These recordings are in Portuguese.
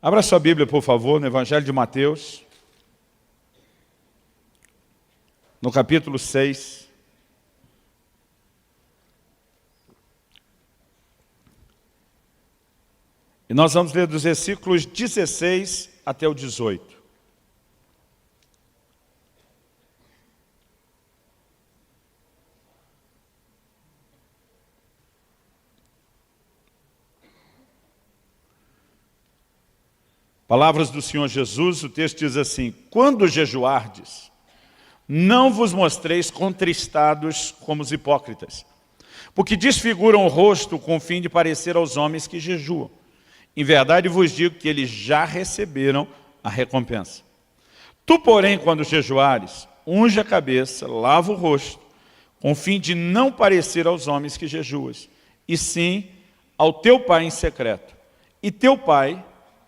Abra sua Bíblia, por favor, no Evangelho de Mateus, no capítulo 6. E nós vamos ler dos versículos 16 até o 18. Palavras do Senhor Jesus, o texto diz assim: quando jejuardes, não vos mostreis contristados como os hipócritas, porque desfiguram o rosto com o fim de parecer aos homens que jejuam. Em verdade vos digo que eles já receberam a recompensa. Tu, porém, quando jejuares, unge a cabeça, lava o rosto, com o fim de não parecer aos homens que jejuas, e sim ao teu Pai em secreto. E teu Pai,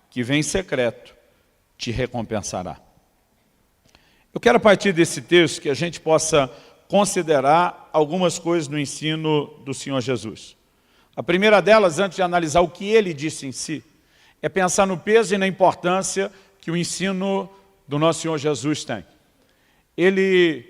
que vem em secreto, te recompensará. Eu quero, a partir desse texto, que a gente possa considerar algumas coisas no ensino do Senhor Jesus. A primeira delas, antes de analisar o que ele disse em si, é pensar no peso e na importância que o ensino do nosso Senhor Jesus tem. Ele,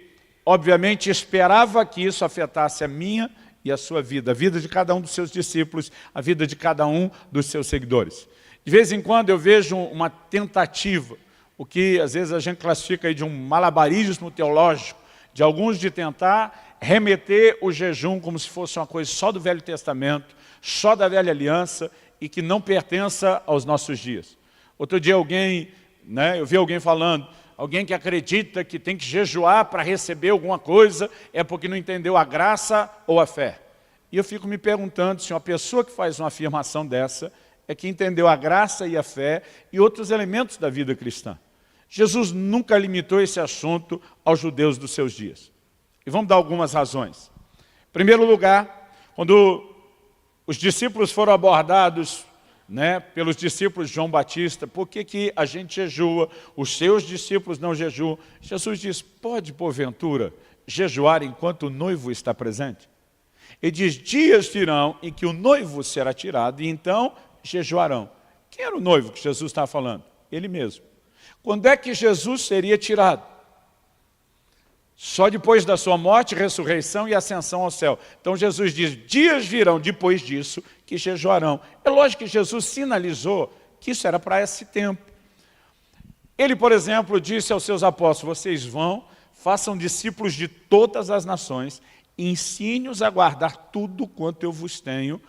obviamente, esperava que isso afetasse a minha e a sua vida, a vida de cada um dos seus discípulos, a vida de cada um dos seus seguidores. De vez em quando eu vejo uma tentativa, o que às vezes a gente classifica aí de um malabarismo teológico, de alguns de tentar remeter o jejum como se fosse uma coisa só do Velho Testamento, só da Velha Aliança e que não pertença aos nossos dias. Outro dia eu vi alguém falando, alguém que acredita que tem que jejuar para receber alguma coisa é porque não entendeu a graça ou a fé. E eu fico me perguntando se uma pessoa que faz uma afirmação dessa é que entendeu a graça e a fé e outros elementos da vida cristã. Jesus nunca limitou esse assunto aos judeus dos seus dias. E vamos dar algumas razões. Em primeiro lugar, quando os discípulos foram abordados pelos discípulos de João Batista, por que a gente jejua, os seus discípulos não jejuam? Jesus diz, pode porventura jejuar enquanto o noivo está presente? Ele diz, dias virão em que o noivo será tirado e então jejuarão. Quem era o noivo que Jesus estava falando? Ele mesmo. Quando é que Jesus seria tirado? Só depois da sua morte, ressurreição e ascensão ao céu. Então Jesus diz, dias virão depois disso que jejuarão. É lógico que Jesus sinalizou que isso era para esse tempo. Ele, por exemplo, disse aos seus apóstolos, vocês vão, façam discípulos de todas as nações, ensine-os a guardar tudo quanto eu vos tenho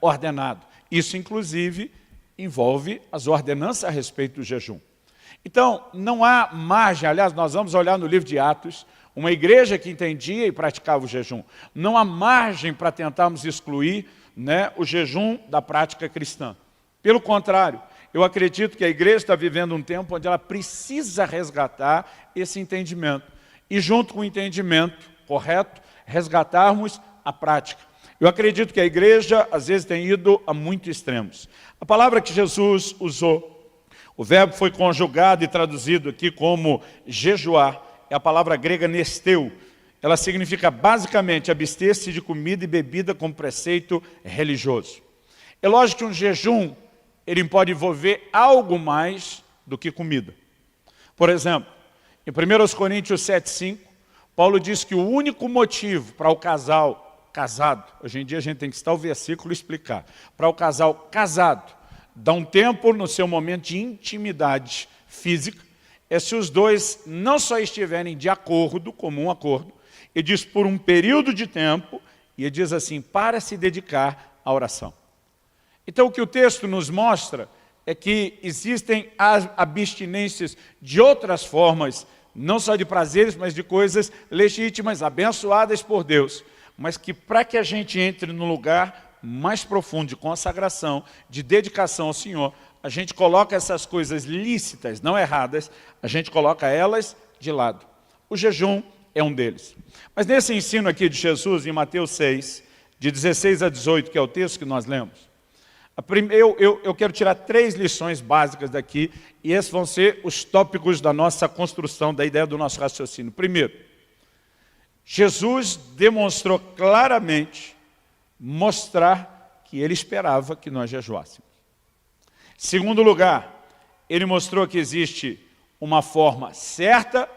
ordenado. Isso, inclusive, envolve as ordenanças a respeito do jejum. Então, não há margem, aliás, nós vamos olhar no livro de Atos, uma igreja que entendia e praticava o jejum. Não há margem para tentarmos excluir o jejum da prática cristã. Pelo contrário, eu acredito que a igreja está vivendo um tempo onde ela precisa resgatar esse entendimento. E junto com o entendimento correto, resgatarmos a prática. Eu acredito que a igreja, às vezes, tem ido a muitos extremos. A palavra que Jesus usou, o verbo foi conjugado e traduzido aqui como jejuar, é a palavra grega nesteu. Ela significa, basicamente, abster-se de comida e bebida com preceito religioso. É lógico que um jejum, ele pode envolver algo mais do que comida. Por exemplo, em 1 Coríntios 7,5, Paulo diz que o único motivo para o casal casado, hoje em dia a gente tem que citar o versículo e explicar, para o casal casado, dar um tempo no seu momento de intimidade física, é se os dois não só estiverem de acordo, comum acordo, ele diz por um período de tempo, e ele diz assim, para se dedicar à oração. Então o que o texto nos mostra é que existem as abstinências de outras formas, não só de prazeres, mas de coisas legítimas, abençoadas por Deus, mas que para que a gente entre no lugar mais profundo de consagração, de dedicação ao Senhor, a gente coloca essas coisas lícitas, não erradas, a gente coloca elas de lado. O jejum é um deles. Mas nesse ensino aqui de Jesus, em Mateus 6, de 16 a 18, que é o texto que nós lemos, eu quero tirar 3 lições básicas daqui, e esses vão ser os tópicos da nossa construção, da ideia do nosso raciocínio. Primeiro, Jesus demonstrou claramente, mostrar que ele esperava que nós jejuássemos. Segundo lugar, ele mostrou que existe uma forma certa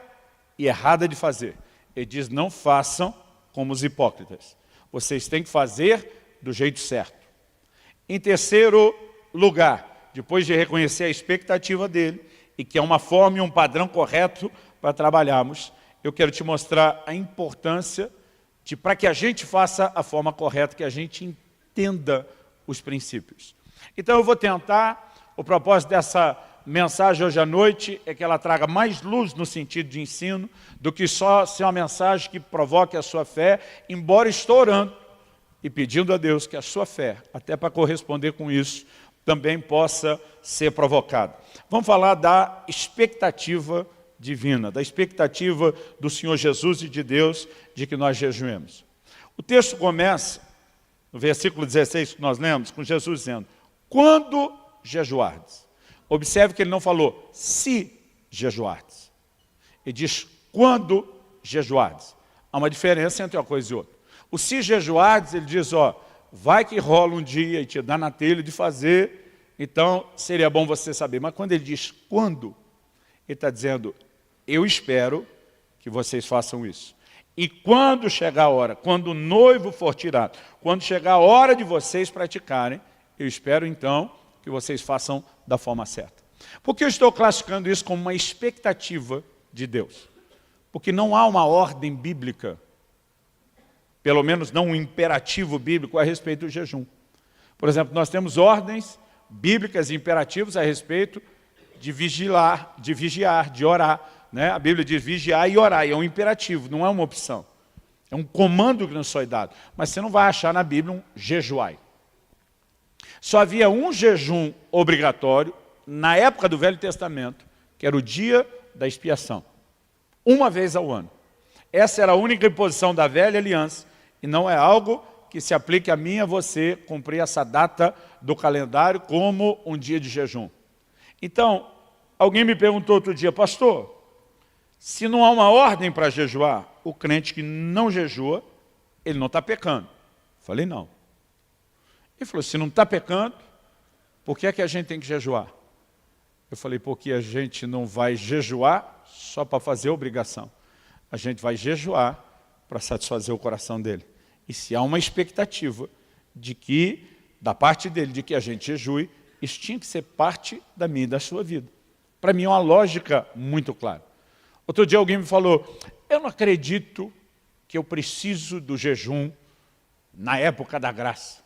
e errada de fazer. Ele diz, não façam como os hipócritas. Vocês têm que fazer do jeito certo. Em terceiro lugar, depois de reconhecer a expectativa dele, e que é uma forma e um padrão correto para trabalharmos, eu quero te mostrar a importância de, para que a gente faça a forma correta, que a gente entenda os princípios. Então eu vou tentar, o propósito dessa mensagem hoje à noite é que ela traga mais luz no sentido de ensino do que só ser uma mensagem que provoque a sua fé, embora estou orando e pedindo a Deus que a sua fé, até para corresponder com isso, também possa ser provocada. Vamos falar da expectativa divina, da expectativa do Senhor Jesus e de Deus de que nós jejuemos. O texto começa, no versículo 16 que nós lemos, com Jesus dizendo, quando jejuardes. Observe que ele não falou, se jejuardes. Ele diz, quando jejuardes. Há uma diferença entre uma coisa e outra. O se jejuardes, ele diz, ó, vai que rola um dia e te dá na telha de fazer, então seria bom você saber. Mas quando ele diz quando, ele está dizendo, eu espero que vocês façam isso. E quando chegar a hora, quando o noivo for tirado, quando chegar a hora de vocês praticarem, eu espero então que vocês façam da forma certa. Por que eu estou classificando isso como uma expectativa de Deus? Porque não há uma ordem bíblica, pelo menos não um imperativo bíblico a respeito do jejum. Por exemplo, nós temos ordens bíblicas e imperativos a respeito de vigiar, de orar. Né? A Bíblia diz vigiar e orar, e é um imperativo, não é uma opção. É um comando que nos foi dado. Mas você não vai achar na Bíblia um jejuai. Só havia um jejum obrigatório na época do Velho Testamento, que era o dia da expiação. Uma vez ao ano. Essa era a única imposição da velha aliança, e não é algo que se aplique a mim e a você cumprir essa data do calendário como um dia de jejum. Então, alguém me perguntou outro dia, pastor, se não há uma ordem para jejuar, o crente que não jejua, ele não está pecando. Falei, não. Ele falou, se não está pecando, por que é que a gente tem que jejuar? Eu falei, porque a gente não vai jejuar só para fazer obrigação. A gente vai jejuar para satisfazer o coração dele. E se há uma expectativa de que, da parte dele, de que a gente jejue, isso tinha que ser parte da minha e da sua vida. Para mim é uma lógica muito clara. Outro dia alguém me falou, eu não acredito que eu preciso do jejum na época da graça.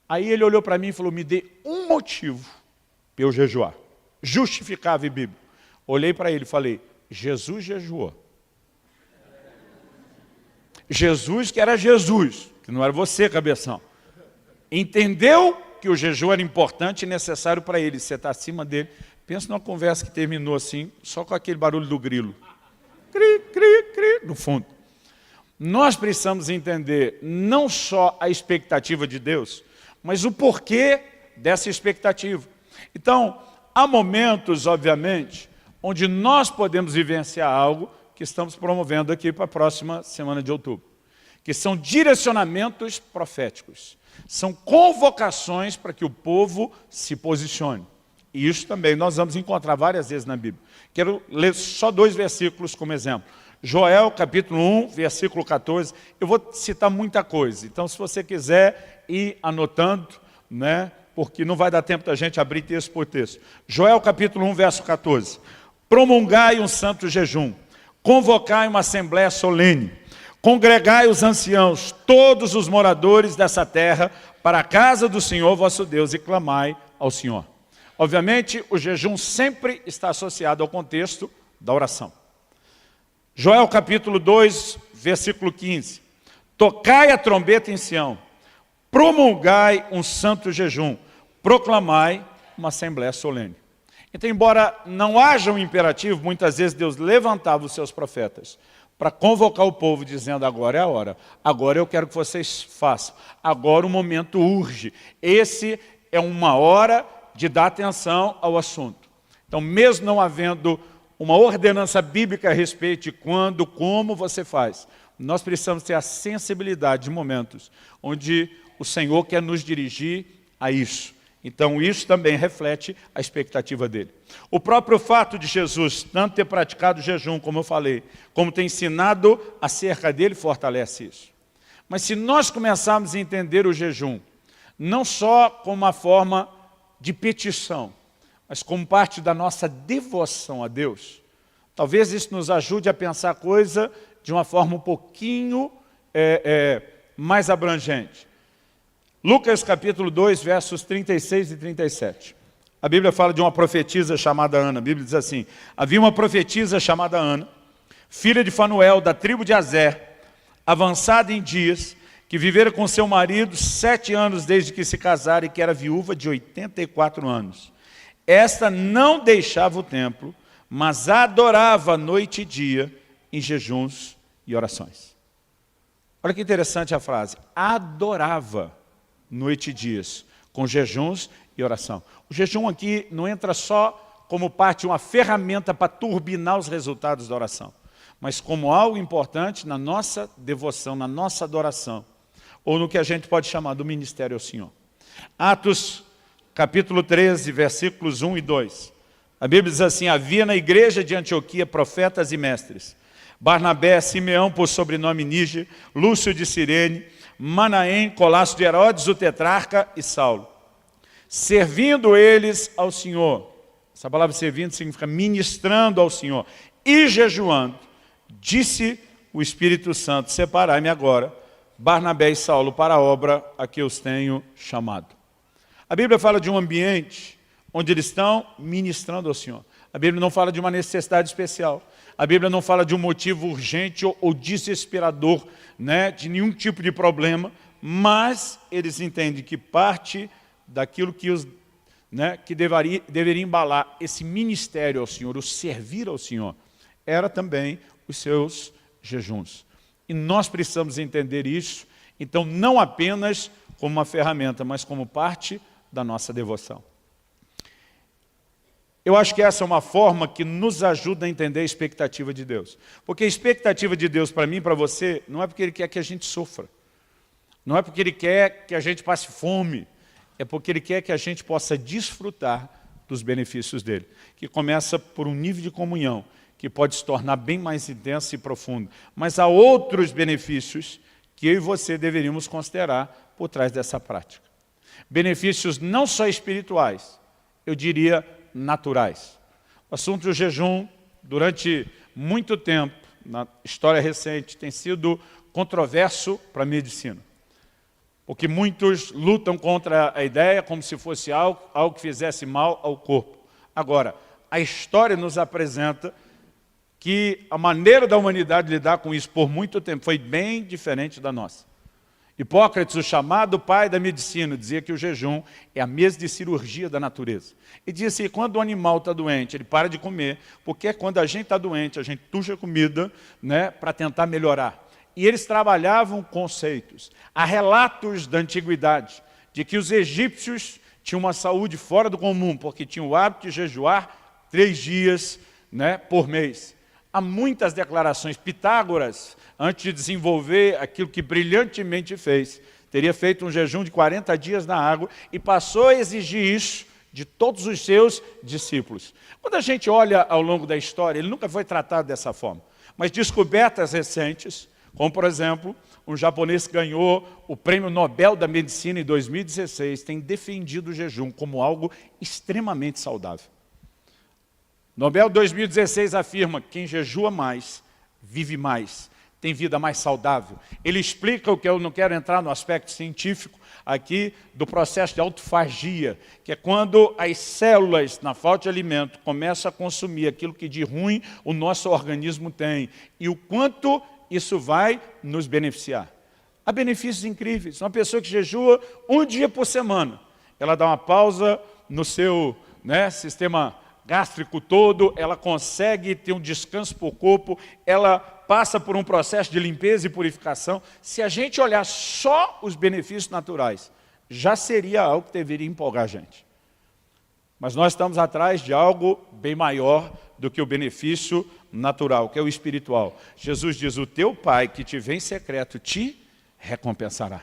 Aí ele olhou para mim e falou, me dê um motivo para eu jejuar. Justificável e bíblico. Olhei para ele e falei, Jesus jejuou. Jesus, que era Jesus, que não era você, cabeção, entendeu que o jejum era importante e necessário para ele. Você está acima dele. Pensa numa conversa que terminou assim, só com aquele barulho do grilo. Cri, cri, cri, no fundo. Nós precisamos entender não só a expectativa de Deus, mas o porquê dessa expectativa. Então, há momentos, obviamente, onde nós podemos vivenciar algo que estamos promovendo aqui para a próxima semana de outubro, que são direcionamentos proféticos. São convocações para que o povo se posicione. E isso também nós vamos encontrar várias vezes na Bíblia. Quero ler só 2 versículos como exemplo. Joel, capítulo 1, versículo 14. Eu vou citar muita coisa. Então, se você quiser ir anotando, né, porque não vai dar tempo da gente abrir texto por texto. Joel, capítulo 1, verso 14. Promulgai um santo jejum. Convocai uma assembléia solene. Congregai os anciãos, todos os moradores dessa terra, para a casa do Senhor vosso Deus, e clamai ao Senhor. Obviamente, o jejum sempre está associado ao contexto da oração. Joel capítulo 2, versículo 15. Tocai a trombeta em Sião, promulgai um santo jejum, proclamai uma assembléia solene. Então, embora não haja um imperativo, muitas vezes Deus levantava os seus profetas para convocar o povo, dizendo, agora é a hora, agora eu quero que vocês façam, agora o momento urge. Esse é uma hora de dar atenção ao assunto. Então, mesmo não havendo uma ordenança bíblica a respeito de quando, como você faz, nós precisamos ter a sensibilidade de momentos onde o Senhor quer nos dirigir a isso. Então isso também reflete a expectativa dele. O próprio fato de Jesus tanto ter praticado o jejum, como eu falei, como ter ensinado acerca dele, fortalece isso. Mas se nós começarmos a entender o jejum, não só como uma forma de petição, mas como parte da nossa devoção a Deus, talvez isso nos ajude a pensar a coisa de uma forma um pouquinho mais abrangente. Lucas capítulo 2, versos 36 e 37. A Bíblia fala de uma profetisa chamada Ana. A Bíblia diz assim: havia uma profetisa chamada Ana, filha de Fanuel, da tribo de Azer, avançada em dias, que vivera com seu marido 7 anos desde que se casara e que era viúva de 84 anos. Esta não deixava o templo, mas adorava noite e dia em jejuns e orações. Olha que interessante a frase. Adorava noite e dias, com jejuns e oração. O jejum aqui não entra só como parte de uma ferramenta para turbinar os resultados da oração, mas como algo importante na nossa devoção, na nossa adoração, ou no que a gente pode chamar do ministério ao Senhor. Atos capítulo 13, versículos 1 e 2. A Bíblia diz assim: havia na igreja de Antioquia profetas e mestres, Barnabé, Simeão por sobrenome Níger, Lúcio de Cirene, Manaém, Colasso de Herodes, o tetrarca e Saulo. Servindo eles ao Senhor, essa palavra servindo significa ministrando ao Senhor, e jejuando, disse o Espírito Santo: separai-me agora, Barnabé e Saulo, para a obra a que os tenho chamado. A Bíblia fala de um ambiente onde eles estão ministrando ao Senhor. A Bíblia não fala de uma necessidade especial. A Bíblia não fala de um motivo urgente ou desesperador, né, de nenhum tipo de problema, mas eles entendem que parte daquilo que deveria embalar esse ministério ao Senhor, o servir ao Senhor, era também os seus jejuns. E nós precisamos entender isso, então não apenas como uma ferramenta, mas como parte da nossa devoção. Eu acho que essa é uma forma que nos ajuda a entender a expectativa de Deus. Porque a expectativa de Deus para mim e para você não é porque Ele quer que a gente sofra. Não é porque Ele quer que a gente passe fome. É porque Ele quer que a gente possa desfrutar dos benefícios dEle. Que começa por um nível de comunhão, que pode se tornar bem mais intenso e profundo. Mas há outros benefícios que eu e você deveríamos considerar por trás dessa prática. Benefícios não só espirituais, eu diria naturais. O assunto do jejum, durante muito tempo, na história recente, tem sido controverso para a medicina. Porque muitos lutam contra a ideia como se fosse algo que fizesse mal ao corpo. Agora, a história nos apresenta que a maneira da humanidade lidar com isso por muito tempo foi bem diferente da nossa. Hipócrates, o chamado pai da medicina, dizia que o jejum é a mesa de cirurgia da natureza. Ele dizia assim: quando o animal está doente, ele para de comer, porque quando a gente está doente, a gente tuxa comida, né, para tentar melhorar. E eles trabalhavam conceitos. Há relatos da antiguidade de que os egípcios tinham uma saúde fora do comum, porque tinham o hábito de jejuar 3 dias, né, por mês. Há muitas declarações. Pitágoras, antes de desenvolver aquilo que brilhantemente fez, teria feito um jejum de 40 dias na água e passou a exigir isso de todos os seus discípulos. Quando a gente olha ao longo da história, ele nunca foi tratado dessa forma. Mas descobertas recentes, como por exemplo, um japonês que ganhou o Prêmio Nobel da Medicina em 2016, tem defendido o jejum como algo extremamente saudável. Nobel 2016 afirma que quem jejua mais, vive mais, tem vida mais saudável. Ele explica o que eu não quero entrar no aspecto científico aqui do processo de autofagia, que é quando as células, na falta de alimento, começam a consumir aquilo que de ruim o nosso organismo tem e o quanto isso vai nos beneficiar. Há benefícios incríveis. Uma pessoa que jejua 1 dia por semana, ela dá uma pausa no seu, sistema gástrico todo, ela consegue ter um descanso para o corpo, ela passa por um processo de limpeza e purificação. Se a gente olhar só os benefícios naturais, já seria algo que deveria empolgar a gente. Mas nós estamos atrás de algo bem maior do que o benefício natural, que é o espiritual. Jesus diz: o teu Pai que te vê em secreto te recompensará.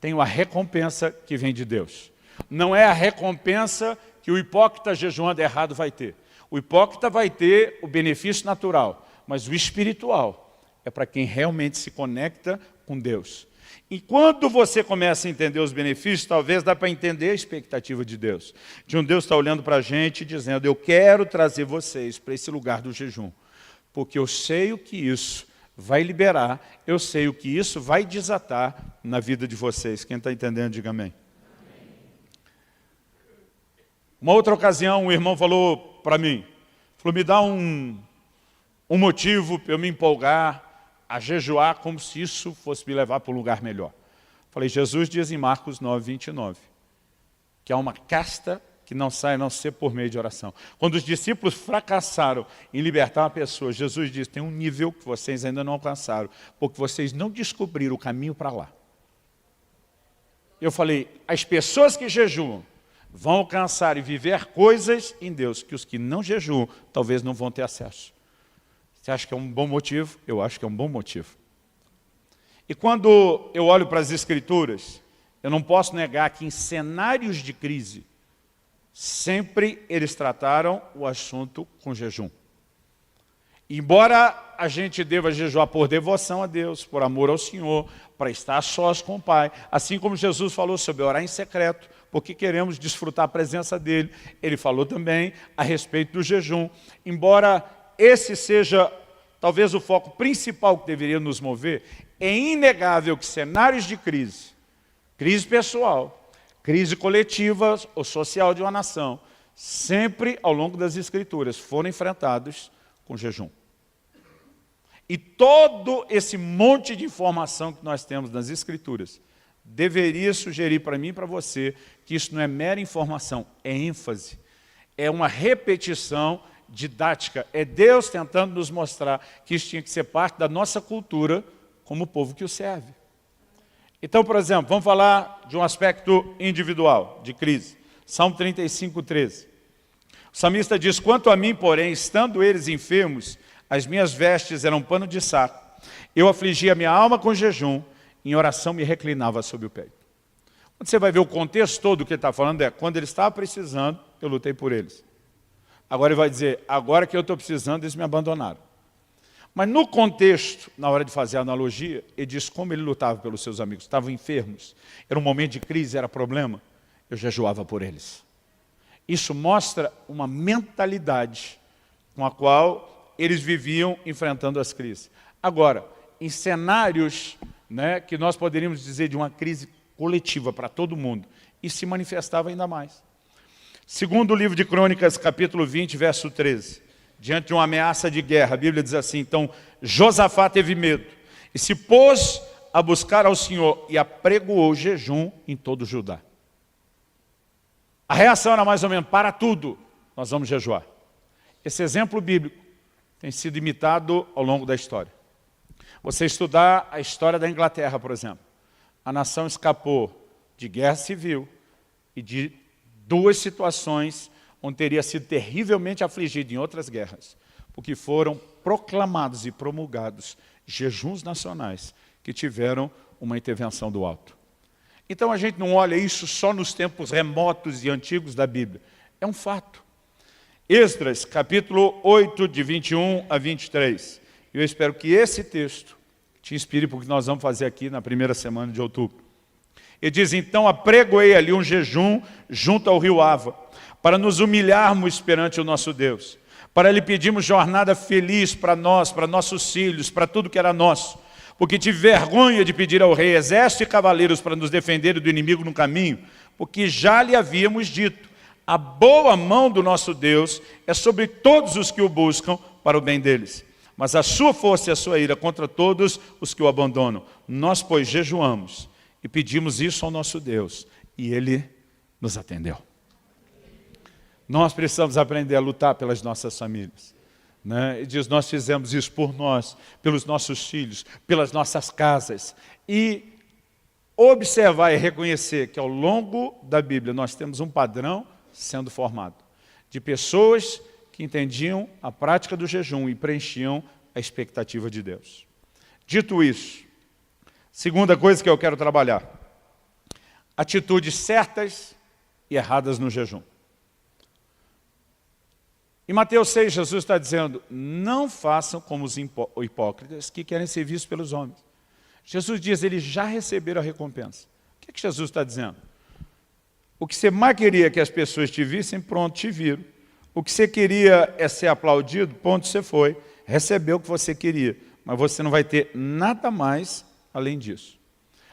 Tem uma recompensa que vem de Deus. Não é a recompensa que o hipócrita jejuando errado vai ter. O hipócrita vai ter o benefício natural, mas o espiritual é para quem realmente se conecta com Deus. E quando você começa a entender os benefícios, talvez dá para entender a expectativa de Deus. De um Deus está olhando para a gente e dizendo, eu quero trazer vocês para esse lugar do jejum, porque eu sei o que isso vai liberar, eu sei o que isso vai desatar na vida de vocês. Quem está entendendo, diga amém. Uma outra ocasião, um irmão falou para mim, falou, me dá um motivo para eu me empolgar a jejuar como se isso fosse me levar para um lugar melhor. Falei, Jesus diz em Marcos 9, 29, que há uma casta que não sai a não ser por meio de oração. Quando os discípulos fracassaram em libertar uma pessoa, Jesus diz, tem um nível que vocês ainda não alcançaram, porque vocês não descobriram o caminho para lá. Eu falei, as pessoas que jejuam vão alcançar e viver coisas em Deus que os que não jejuam talvez não vão ter acesso. Você acha que é um bom motivo? Eu acho que é um bom motivo. E quando eu olho para as Escrituras, eu não posso negar que em cenários de crise, sempre eles trataram o assunto com jejum. Embora a gente deva jejuar por devoção a Deus, por amor ao Senhor, para estar sós com o Pai, assim como Jesus falou sobre orar em secreto, porque queremos desfrutar a presença dEle, Ele falou também a respeito do jejum. Embora esse seja talvez o foco principal que deveria nos mover, é inegável que cenários de crise, crise pessoal, crise coletiva ou social de uma nação, sempre ao longo das Escrituras foram enfrentados com jejum. E todo esse monte de informação que nós temos nas Escrituras deveria sugerir para mim e para você que isso não é mera informação, é ênfase, é uma repetição didática, é Deus tentando nos mostrar que isso tinha que ser parte da nossa cultura como povo que o serve. Então, por exemplo, vamos falar de um aspecto individual, de crise. Salmo 35, 13. O salmista diz, quanto a mim, porém, estando eles enfermos, as minhas vestes eram pano de saco. Eu afligia minha alma com jejum, em oração me reclinava sobre o peito. Quando você vai ver o contexto todo do que ele está falando, é quando ele estava precisando, eu lutei por eles. Agora ele vai dizer, agora que eu estou precisando, eles me abandonaram. Mas no contexto, na hora de fazer a analogia, ele diz como ele lutava pelos seus amigos. Estavam enfermos, era um momento de crise, era problema. Eu jejuava por eles. Isso mostra uma mentalidade com a qual eles viviam enfrentando as crises. Agora, em cenários, que nós poderíamos dizer de uma crise coletiva para todo mundo, isso se manifestava ainda mais. Segundo o livro de Crônicas, capítulo 20, verso 13, diante de uma ameaça de guerra, a Bíblia diz assim, então Josafá teve medo e se pôs a buscar ao Senhor e apregoou jejum em todo o Judá. A reação era mais ou menos, para tudo, nós vamos jejuar. Esse exemplo bíblico tem sido imitado ao longo da história. Você estudar a história da Inglaterra, por exemplo, a nação escapou de guerra civil e de duas situações onde teria sido terrivelmente afligido em outras guerras, porque foram proclamados e promulgados jejuns nacionais que tiveram uma intervenção do alto. Então a gente não olha isso só nos tempos remotos e antigos da Bíblia, é um fato. Esdras, capítulo 8, de 21 a 23. Eu espero que esse texto te inspire para o que nós vamos fazer aqui na primeira semana de outubro. Ele diz, então apregoei ali um jejum junto ao rio Ava, para nos humilharmos perante o nosso Deus, para lhe pedirmos jornada feliz para nós, para nossos filhos, para tudo que era nosso, porque tive vergonha de pedir ao rei exército e cavaleiros para nos defender do inimigo no caminho, porque já lhe havíamos dito, a boa mão do nosso Deus é sobre todos os que o buscam para o bem deles, mas a sua força e a sua ira contra todos os que o abandonam. Nós, pois, jejuamos e pedimos isso ao nosso Deus, e Ele nos atendeu. Nós precisamos aprender a lutar pelas nossas famílias. Ele diz, nós fizemos isso por nós, pelos nossos filhos, pelas nossas casas. E observar e reconhecer que ao longo da Bíblia nós temos um padrão sendo formado, de pessoas que entendiam a prática do jejum e preenchiam a expectativa de Deus. Dito isso, segunda coisa que eu quero trabalhar, atitudes certas e erradas no jejum. Em Mateus 6, Jesus está dizendo, não façam como os hipócritas que querem ser vistos pelos homens. Jesus diz, eles já receberam a recompensa. O que é que Jesus está dizendo? O que você mais queria que as pessoas te vissem, pronto, te viram. O que você queria é ser aplaudido, ponto, você foi. Recebeu o que você queria, mas você não vai ter nada mais além disso.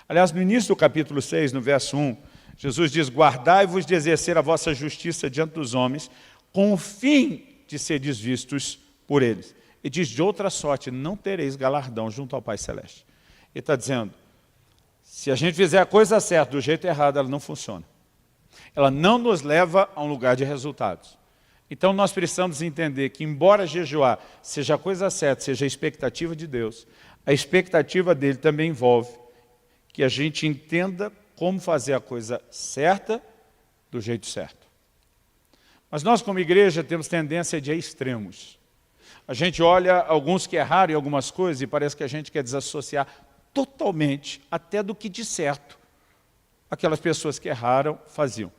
Aliás, no início do capítulo 6, no verso 1, Jesus diz, guardai-vos de exercer a vossa justiça diante dos homens, com o fim de seres vistos por eles. E diz, de outra sorte, não tereis galardão junto ao Pai Celeste. Ele está dizendo, se a gente fizer a coisa certa do jeito errado, ela não funciona. Ela não nos leva a um lugar de resultados. Então nós precisamos entender que, embora jejuar seja a coisa certa, seja a expectativa de Deus, a expectativa dele também envolve que a gente entenda como fazer a coisa certa do jeito certo. Mas nós, como igreja, temos tendência de ir a extremos. A gente olha alguns que erraram em algumas coisas e parece que a gente quer desassociar totalmente, até do que de certo, aquelas pessoas que erraram faziam.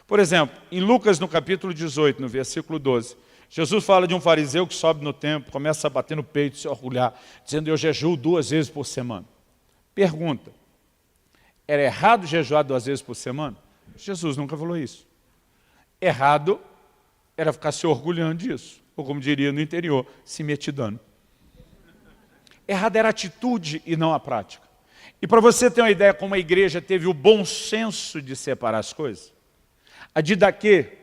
Por exemplo, em Lucas, no capítulo 18, no versículo 12, Jesus fala de um fariseu que sobe no templo, começa a bater no peito, se orgulhar, dizendo, eu jejuo 2 vezes por semana. Pergunta, era errado jejuar 2 vezes por semana? Jesus nunca falou isso. Errado era ficar se orgulhando disso, ou como diria no interior, se metidando. Errado era a atitude e não a prática. E para você ter uma ideia como a igreja teve o bom senso de separar as coisas, a Didaquê,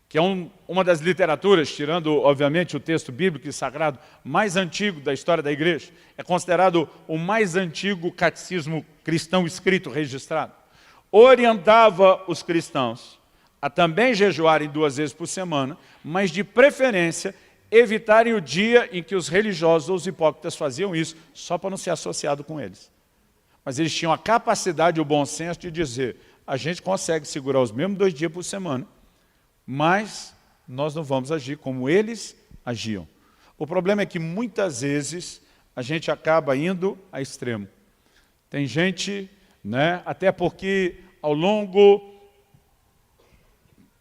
que é uma das literaturas, tirando, obviamente, o texto bíblico e sagrado mais antigo da história da igreja, é considerado o mais antigo catecismo cristão escrito, registrado, orientava os cristãos a também jejuarem 2 vezes por semana, mas de preferência evitarem o dia em que os religiosos ou os hipócritas faziam isso, só para não ser associado com eles. Mas eles tinham a capacidade e o bom senso de dizer, a gente consegue segurar os mesmos 2 dias por semana, mas nós não vamos agir como eles agiam. O problema é que muitas vezes a gente acaba indo a extremo. Tem gente, até porque ao longo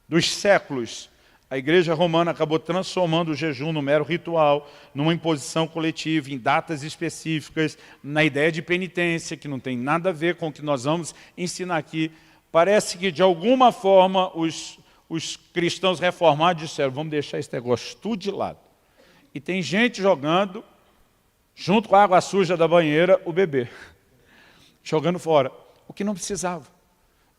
dos séculos, a igreja romana acabou transformando o jejum no mero ritual, numa imposição coletiva, em datas específicas, na ideia de penitência, que não tem nada a ver com o que nós vamos ensinar aqui. Parece que, de alguma forma, os cristãos reformados disseram, vamos deixar esse negócio tudo de lado. E tem gente jogando, junto com a água suja da banheira, o bebê. Jogando fora, o que não precisava.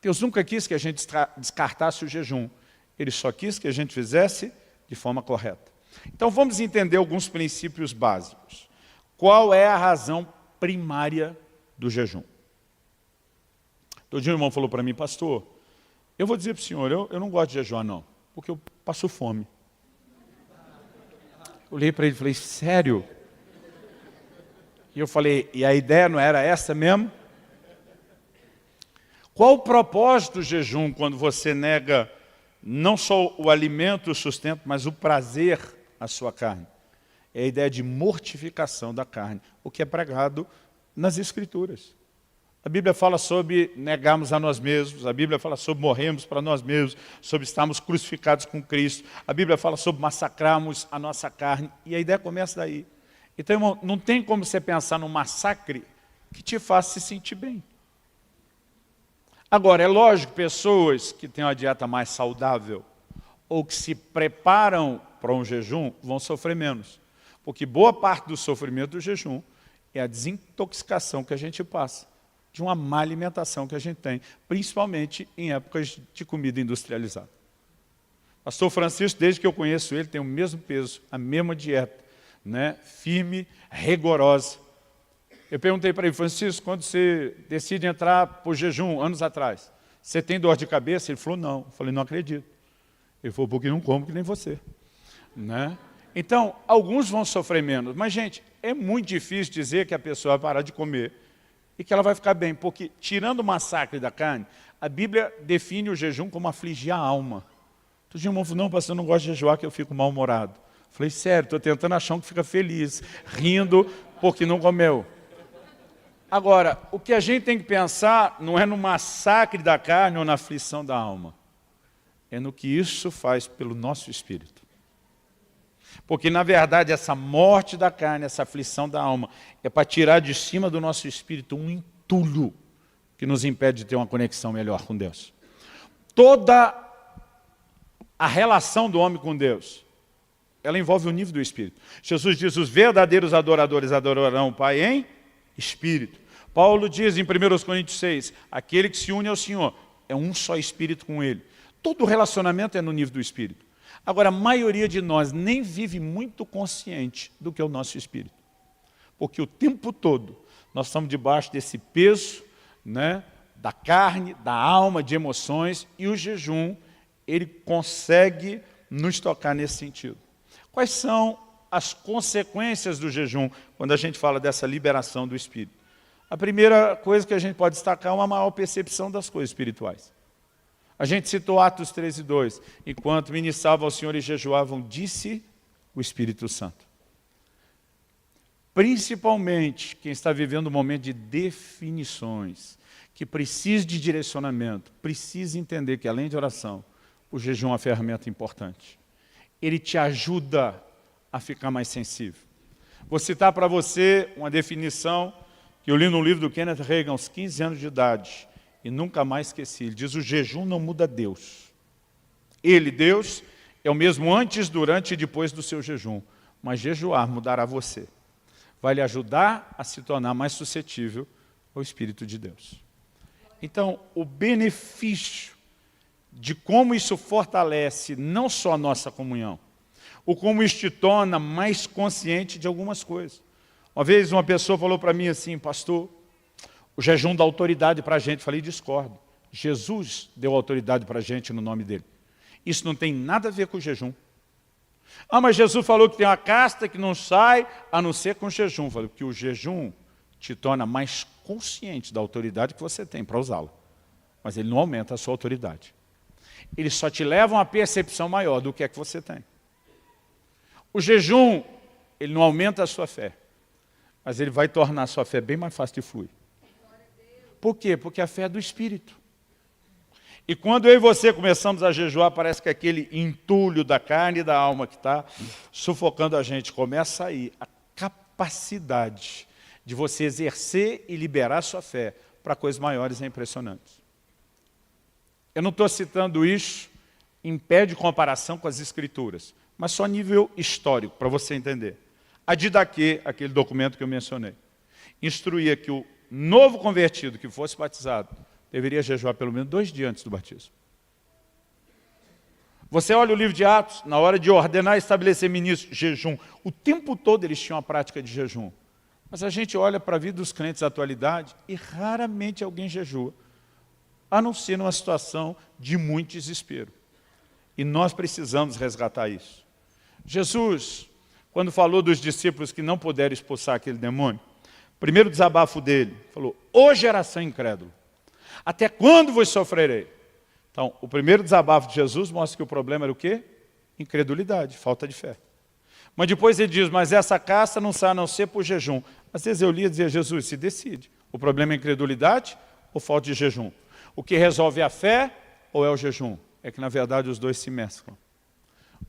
Deus nunca quis que a gente descartasse o jejum. Ele só quis que a gente fizesse de forma correta. Então vamos entender alguns princípios básicos. Qual é a razão primária do jejum? Todo dia um irmão falou para mim, pastor, eu vou dizer para o senhor, eu não gosto de jejuar não, porque eu passo fome. Eu olhei para ele e falei, sério? E eu falei, e a ideia não era essa mesmo? Qual o propósito do jejum quando você nega não só o alimento, o sustento, mas o prazer à sua carne? É a ideia de mortificação da carne, o que é pregado nas Escrituras. A Bíblia fala sobre negarmos a nós mesmos, a Bíblia fala sobre morrermos para nós mesmos, sobre estarmos crucificados com Cristo, a Bíblia fala sobre massacrarmos a nossa carne, e a ideia começa daí. Então, irmão, não tem como você pensar num massacre que te faça se sentir bem. Agora, é lógico que pessoas que têm uma dieta mais saudável ou que se preparam para um jejum vão sofrer menos. Porque boa parte do sofrimento do jejum é a desintoxicação que a gente passa de uma má alimentação que a gente tem, principalmente em épocas de comida industrializada. Pastor Francisco, desde que eu conheço ele, tem o mesmo peso, a mesma dieta, firme, rigorosa. Eu perguntei para ele, Francisco, quando você decide entrar para o jejum, anos atrás, você tem dor de cabeça? Ele falou, não. Eu falei, não acredito. Ele falou, porque não como que nem você. Então, alguns vão sofrer menos. Mas, gente, é muito difícil dizer que a pessoa vai parar de comer e que ela vai ficar bem. Porque, tirando o massacre da carne, a Bíblia define o jejum como afligir a alma. Todo dia o irmão falou, não, pastor, eu não gosto de jejuar que eu fico mal-humorado. Eu falei, sério, estou tentando achar um que fica feliz, rindo porque não comeu. Agora, o que a gente tem que pensar não é no massacre da carne ou na aflição da alma. é no que isso faz pelo nosso espírito. Porque, na verdade, essa morte da carne, essa aflição da alma, é para tirar de cima do nosso espírito um entulho que nos impede de ter uma conexão melhor com Deus. Toda a relação do homem com Deus, ela envolve o nível do espírito. Jesus diz, os verdadeiros adoradores adorarão o Pai em espírito. Paulo diz em 1 Coríntios 6, aquele que se une ao Senhor é um só espírito com Ele. Todo relacionamento é no nível do espírito. Agora, a maioria de nós nem vive muito consciente do que é o nosso espírito. Porque o tempo todo nós estamos debaixo desse peso, né, da carne, da alma, de emoções, e o jejum, ele consegue nos tocar nesse sentido. Quais são as consequências do jejum, quando a gente fala dessa liberação do espírito? A primeira coisa que a gente pode destacar é uma maior percepção das coisas espirituais. A gente citou Atos 13:2, enquanto ministravam ao Senhor e jejuavam, disse o Espírito Santo. Principalmente quem está vivendo um momento de definições, que precisa de direcionamento, precisa entender que além de oração, o jejum é uma ferramenta importante. Ele te ajuda a ficar mais sensível. Vou citar para você uma definição que eu li no livro do Kenneth Hagin aos 15 anos de idade, e nunca mais esqueci. Ele diz, o jejum não muda Deus. Ele, Deus, é o mesmo antes, durante e depois do seu jejum. Mas jejuar mudará você. Vai lhe ajudar a se tornar mais suscetível ao Espírito de Deus. Então, o benefício de como isso fortalece não só a nossa comunhão, ou como isso te torna mais consciente de algumas coisas. Uma vez uma pessoa falou para mim assim, pastor, o jejum dá autoridade para a gente. Falei, discordo. Jesus deu autoridade para a gente no nome dele. Isso não tem nada a ver com o jejum. Ah, mas Jesus falou que tem uma casta que não sai a não ser com o jejum. Falei, porque o jejum te torna mais consciente da autoridade que você tem para usá-la. Mas ele não aumenta a sua autoridade. Ele só te leva a uma percepção maior do que é que você tem. O jejum, ele não aumenta a sua fé, mas ele vai tornar a sua fé bem mais fácil de fluir. Por quê? Porque a fé é do Espírito. E quando eu e você começamos a jejuar, parece que aquele entulho da carne e da alma que está sufocando a gente, começa a sair a capacidade de você exercer e liberar a sua fé para coisas maiores e impressionantes. Eu não estou citando isso em pé de comparação com as Escrituras, mas só a nível histórico, para você entender. A Didaquê, aquele documento que eu mencionei, instruía que o novo convertido que fosse batizado deveria jejuar pelo menos 2 dias antes do batismo. Você olha o livro de Atos, na hora de ordenar e estabelecer ministros, jejum. O tempo todo eles tinham a prática de jejum. Mas a gente olha para a vida dos crentes da atualidade e raramente alguém jejua, a não ser numa situação de muito desespero. E nós precisamos resgatar isso. Jesus, quando falou dos discípulos que não puderam expulsar aquele demônio, primeiro desabafo dele, falou, ô geração incrédula, até quando vos sofrerei? Então, o primeiro desabafo de Jesus mostra que o problema era o quê? Incredulidade, falta de fé. Mas depois ele diz, mas essa casta não sai a não ser por jejum. Às vezes eu lia e dizia, Jesus, se decide. O problema é incredulidade ou falta de jejum? O que resolve é a fé ou é o jejum? É que na verdade os dois se mesclam.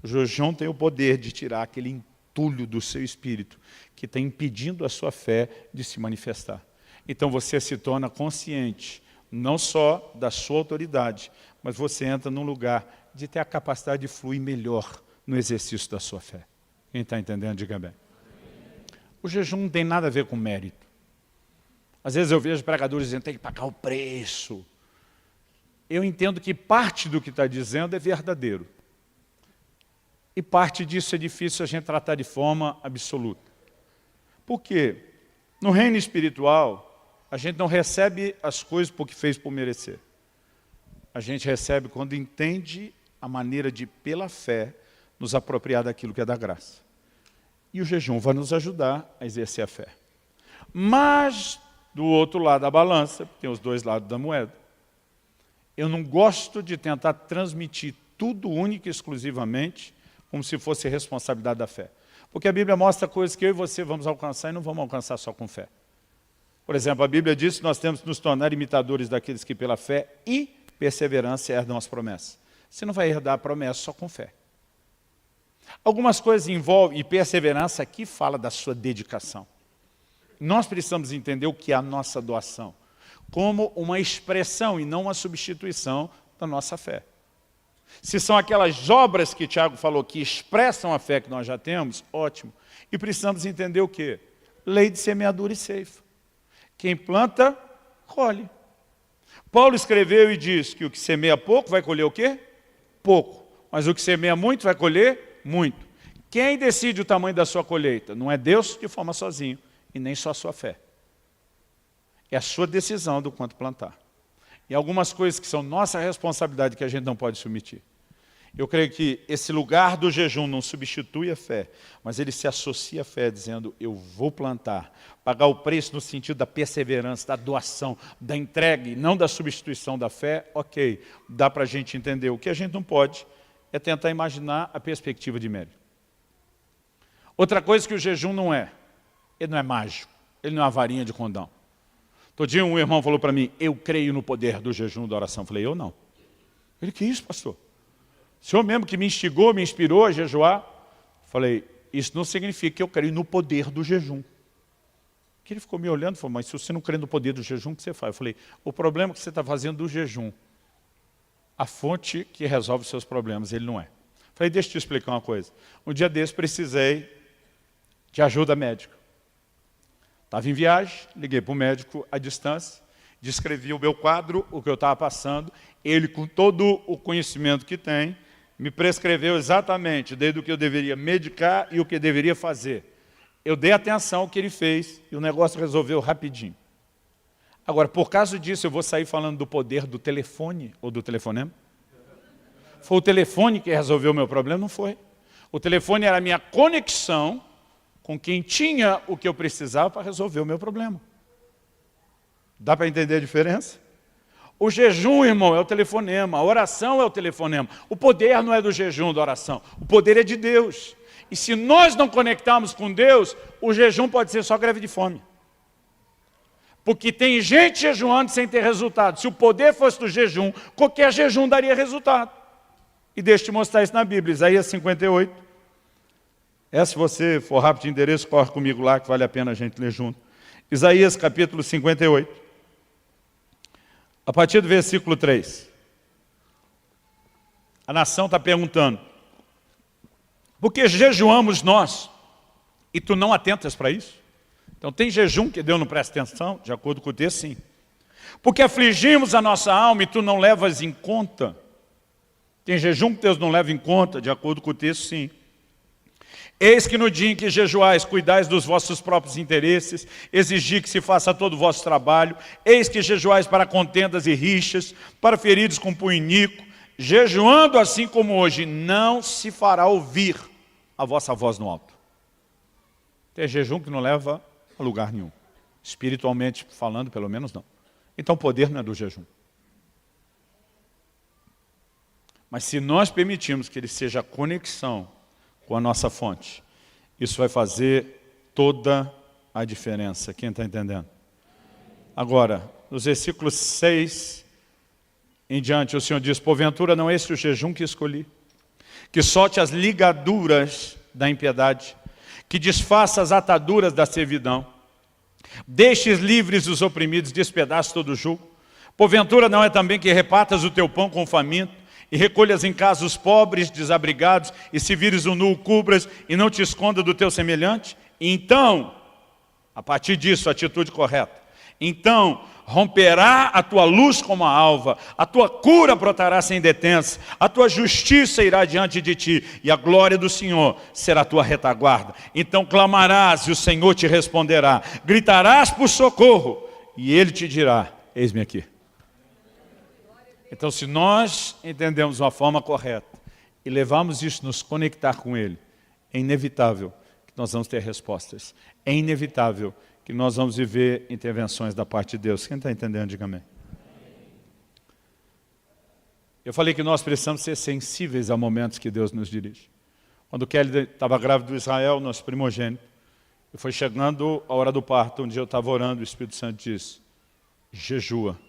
O jejum tem o poder de tirar aquele entulho do seu espírito que está impedindo a sua fé de se manifestar. Então você se torna consciente, não só da sua autoridade, mas você entra num lugar de ter a capacidade de fluir melhor no exercício da sua fé. Quem está entendendo, diga bem. O jejum não tem nada a ver com mérito. Às vezes eu vejo pregadores dizendo que tem que pagar o preço. Eu entendo que parte do que está dizendo é verdadeiro. E parte disso é difícil a gente tratar de forma absoluta. Por quê? No reino espiritual, a gente não recebe as coisas porque fez por merecer. A gente recebe quando entende a maneira de, pela fé, nos apropriar daquilo que é da graça. E o jejum vai nos ajudar a exercer a fé. Mas, do outro lado da balança, tem os dois lados da moeda. Eu não gosto de tentar transmitir tudo único e exclusivamente como se fosse responsabilidade da fé. Porque a Bíblia mostra coisas que eu e você vamos alcançar e não vamos alcançar só com fé. Por exemplo, a Bíblia diz que nós temos que nos tornar imitadores daqueles que pela fé e perseverança herdam as promessas. Você não vai herdar a promessa só com fé. Algumas coisas envolvem, e perseverança aqui fala da sua dedicação. Nós precisamos entender o que é a nossa doação, como uma expressão e não uma substituição da nossa fé. Se são aquelas obras que Tiago falou que expressam a fé que nós já temos, ótimo. E precisamos entender o quê? Lei de semeadura e ceifa. Quem planta, colhe. Paulo escreveu e diz que o que semeia pouco vai colher o quê? Pouco. Mas o que semeia muito vai colher muito. Quem decide o tamanho da sua colheita? Não é Deus que forma sozinho, e nem só a sua fé. É a sua decisão do quanto plantar. E algumas coisas que são nossa responsabilidade que a gente não pode se omitir. Eu creio que esse lugar do jejum não substitui a fé, mas ele se associa à fé, dizendo, eu vou plantar, pagar o preço no sentido da perseverança, da doação, da entrega, e não da substituição da fé, ok, dá para a gente entender. O que a gente não pode é tentar imaginar a perspectiva de médio. Outra coisa que o jejum não é, ele não é mágico, ele não é uma varinha de condão. Todo dia um irmão falou para mim, eu creio no poder do jejum, da oração. Eu falei, eu não. Ele, que isso, pastor? O senhor mesmo que me instigou, me inspirou a jejuar? Falei, isso não significa que eu creio no poder do jejum. Que ele ficou me olhando e falou, mas se você não crê no poder do jejum, o que você faz? Eu falei, o problema é que você está fazendo do jejum a fonte que resolve os seus problemas, ele não é. Falei, deixa eu te explicar uma coisa. Um dia desse precisei de ajuda médica. Estava em viagem, liguei para o médico à distância, descrevi o meu quadro, o que eu estava passando, ele com todo o conhecimento que tem, me prescreveu exatamente desde o que eu deveria medicar e o que eu deveria fazer. Eu dei atenção ao que ele fez e o negócio resolveu rapidinho. Agora, por causa disso, eu vou sair falando do poder do telefone ou do telefonema? Foi o telefone que resolveu o meu problema? Não foi. O telefone era a minha conexão com quem tinha o que eu precisava para resolver o meu problema. Dá para entender a diferença? O jejum, irmão, é o telefonema, a oração é o telefonema. O poder não é do jejum, da oração. O poder é de Deus. E se nós não conectarmos com Deus, o jejum pode ser só greve de fome. Porque tem gente jejuando sem ter resultado. Se o poder fosse do jejum, qualquer jejum daria resultado. E deixa eu te mostrar isso na Bíblia, Isaías 58. Se você for rápido de endereço, corre comigo lá, que vale a pena a gente ler junto. Isaías capítulo 58. A partir do versículo 3. A nação está perguntando, por que jejuamos nós e tu não atentas para isso? Então tem jejum que Deus não presta atenção, de acordo com o texto, sim. Porque afligimos a nossa alma e tu não levas em conta. Tem jejum que Deus não leva em conta, de acordo com o texto, sim. Eis que no dia em que jejuais, cuidais dos vossos próprios interesses, exigir que se faça todo o vosso trabalho, eis que jejuais para contendas e rixas, para feridos com punho iníquo, jejuando assim como hoje, não se fará ouvir a vossa voz no alto. Tem jejum que não leva a lugar nenhum. Espiritualmente falando, pelo menos não. Então o poder não é do jejum. Mas se nós permitirmos que ele seja a conexão com a nossa fonte, isso vai fazer toda a diferença. Quem está entendendo? Agora, nos versículos 6 em diante, o Senhor diz, porventura não é esse o jejum que escolhi, que solte as ligaduras da impiedade, que desfaça as ataduras da servidão, deixes livres os oprimidos, despedace todo o jugo. Porventura não é também que repartas o teu pão com o faminto, e recolhas em casa os pobres, desabrigados, e se vires o nu, cubras, e não te esconda do teu semelhante? Então, a partir disso, a atitude correta, então romperá a tua luz como a alva, a tua cura brotará sem detença, a tua justiça irá diante de ti, e a glória do Senhor será a tua retaguarda. Então clamarás, e o Senhor te responderá, gritarás por socorro, e Ele te dirá, eis-me aqui. Então, se nós entendemos uma forma correta e levarmos isso, nos conectar com Ele, é inevitável que nós vamos ter respostas. É inevitável que nós vamos viver intervenções da parte de Deus. Quem está entendendo, diga amém. Eu falei que nós precisamos ser sensíveis a momentos que Deus nos dirige. Quando Kelly estava grávida do Israel, nosso primogênito, e foi chegando a hora do parto, onde eu estava orando, o Espírito Santo disse, jejua,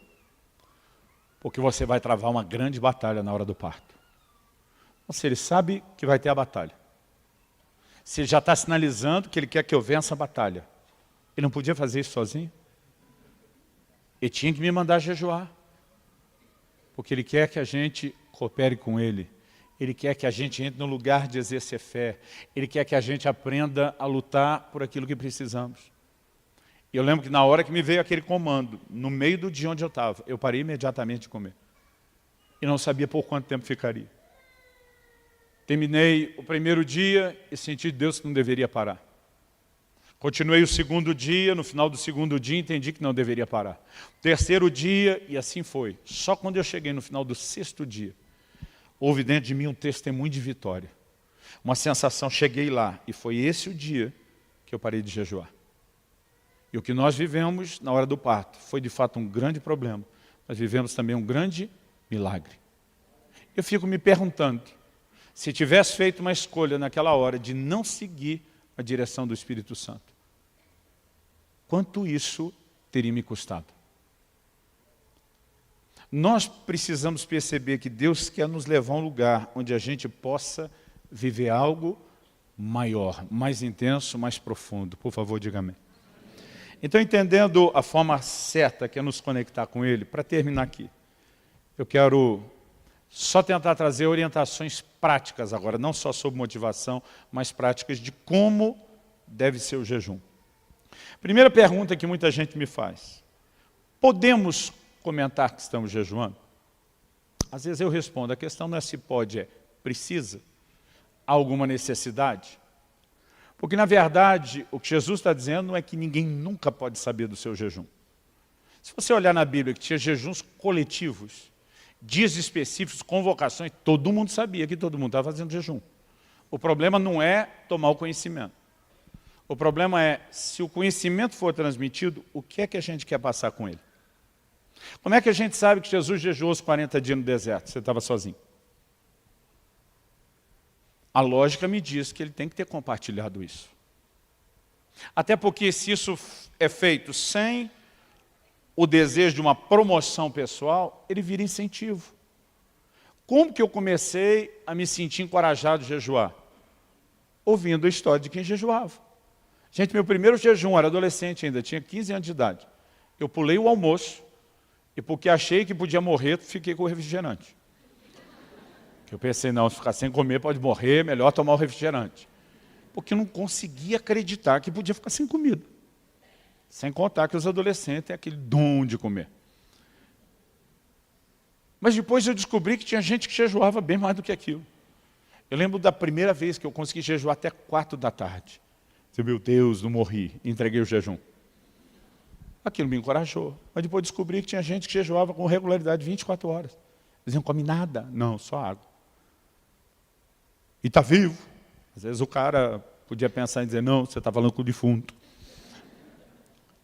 porque você vai travar uma grande batalha na hora do parto. Ou seja, ele sabe que vai ter a batalha. Se ele já está sinalizando que ele quer que eu vença a batalha, ele não podia fazer isso sozinho? Ele tinha que me mandar jejuar. Porque ele quer que a gente coopere com ele. Ele quer que a gente entre no lugar de exercer fé. Ele quer que a gente aprenda a lutar por aquilo que precisamos. E eu lembro que na hora que me veio aquele comando, no meio do dia onde eu estava, eu parei imediatamente de comer. E não sabia por quanto tempo ficaria. Terminei o primeiro dia e senti de Deus que não deveria parar. Continuei o segundo dia, no final do segundo dia entendi que não deveria parar. Terceiro dia, e assim foi. Só quando eu cheguei no final do sexto dia, houve dentro de mim um testemunho de vitória. Uma sensação, cheguei lá, e foi esse o dia que eu parei de jejuar. E o que nós vivemos na hora do parto foi de fato um grande problema. Nós vivemos também um grande milagre. Eu fico me perguntando, se tivesse feito uma escolha naquela hora de não seguir a direção do Espírito Santo, quanto isso teria me custado? Nós precisamos perceber que Deus quer nos levar a um lugar onde a gente possa viver algo maior, mais intenso, mais profundo. Por favor, diga amém. Então, entendendo a forma certa que é nos conectar com Ele, para terminar aqui, eu quero só tentar trazer orientações práticas agora, não só sobre motivação, mas práticas de como deve ser o jejum. Primeira pergunta que muita gente me faz: podemos comentar que estamos jejuando? Às vezes eu respondo, a questão não é se pode, é precisa? Há alguma necessidade? Porque, na verdade, o que Jesus está dizendo não é que ninguém nunca pode saber do seu jejum. Se você olhar na Bíblia que tinha jejuns coletivos, dias específicos, convocações, todo mundo sabia que todo mundo estava fazendo jejum. O problema não é tomar o conhecimento. O problema é, se o conhecimento for transmitido, o que é que a gente quer passar com ele? Como é que a gente sabe que Jesus jejuou os 40 dias no deserto? Você estava sozinho. A lógica me diz que ele tem que ter compartilhado isso. Até porque se isso é feito sem o desejo de uma promoção pessoal, ele vira incentivo. Como que eu comecei a me sentir encorajado a jejuar? Ouvindo a história de quem jejuava. Gente, meu primeiro jejum, era adolescente ainda, tinha 15 anos de idade. Eu pulei o almoço e porque achei que podia morrer, fiquei com o refrigerante. Eu pensei, não, se ficar sem comer pode morrer, melhor tomar o refrigerante. Porque eu não conseguia acreditar que podia ficar sem comida. Sem contar que os adolescentes têm aquele dom de comer. Mas depois eu descobri que tinha gente que jejuava bem mais do que aquilo. Eu lembro da primeira vez que eu consegui jejuar até 4 da tarde. Meu Deus, não morri, entreguei o jejum. Aquilo me encorajou. Mas depois descobri que tinha gente que jejuava com regularidade 24 horas. Eles não comem nada. Não, só água. E está vivo. Às vezes o cara podia pensar em dizer, não, você está falando com o defunto.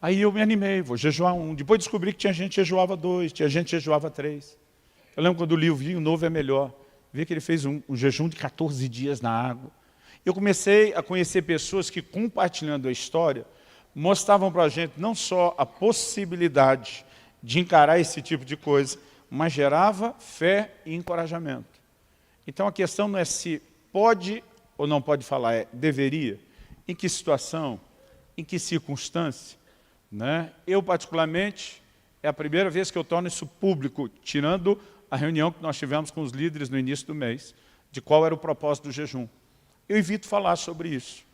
Aí eu me animei, vou jejuar 1. Depois descobri que tinha gente que jejuava 2, tinha gente que jejuava 3. Eu lembro quando li o Vinho Novo é Melhor. Vi que ele fez um jejum de 14 dias na água. Eu comecei a conhecer pessoas que, compartilhando a história, mostravam para a gente não só a possibilidade de encarar esse tipo de coisa, mas gerava fé e encorajamento. Então a questão não é se pode ou não pode falar, é deveria. Em que situação? Em que circunstância? Né? Eu, particularmente, é a primeira vez que eu torno isso público, tirando a reunião que nós tivemos com os líderes no início do mês, de qual era o propósito do jejum. Eu evito falar sobre isso.